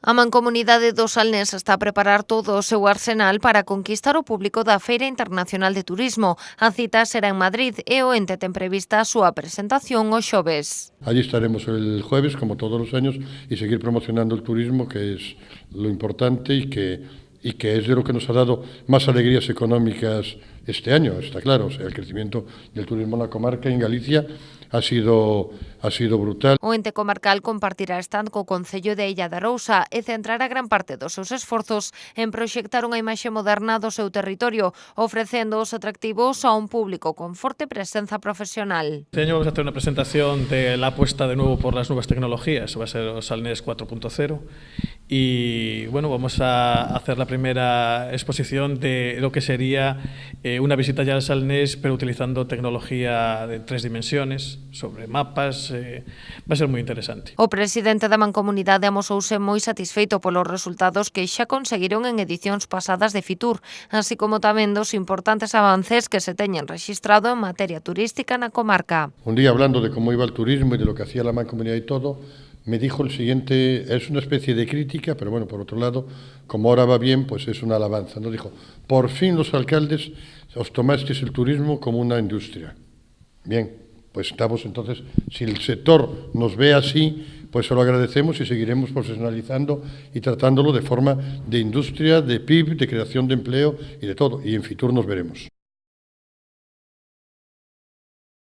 A Mancomunidade do Salnés está a preparar todo o seu arsenal para conquistar o público da Feira Internacional de Turismo. A cita será en Madrid e o ente ten prevista a súa presentación o xoves. Allí estaremos el jueves, como todos los años, y seguir promocionando el turismo, que es lo importante y que es de lo que nos ha dado más alegrías económicas este año, está claro. O sea, el crecimiento del turismo en la comarca, en Galicia, ha sido brutal. O ente comarcal compartirá stand co Concello de Illa de Arousa e centrará gran parte dos seus esforzos en proxectar unha imaxe moderna do seu territorio, ofrecendo os atractivos a un público con forte presenza profesional. Este año vamos a hacer una presentación de la apuesta de nuevo por las nuevas tecnologías, va a ser o Salnés 4.0, y bueno, vamos a hacer la primera exposición de lo que sería una visita ya al Salnés, pero utilizando tecnología de 3 dimensiones, sobre mapas, va a ser moi interesante. O presidente da Mancomunidade amosouse moi satisfeito polos resultados que xa conseguiron en edicións pasadas de Fitur, así como tamén dos importantes avances que se teñen rexistrado en materia turística na comarca. Un día, hablando de cómo iba el turismo y de lo que hacía la Mancomunidad y todo, me dijo el siguiente, es una especie de crítica, pero bueno, por otro lado, como ahora va bien, pues es una alabanza. Nos dijo, por fin los alcaldes os tomasteis el turismo como una industria. Bien. Pues estamos entonces, si el sector nos ve así, pues se lo agradecemos y seguiremos profesionalizando y tratándolo de forma de industria, de PIB, de creación de empleo y de todo. Y en Fitur nos veremos.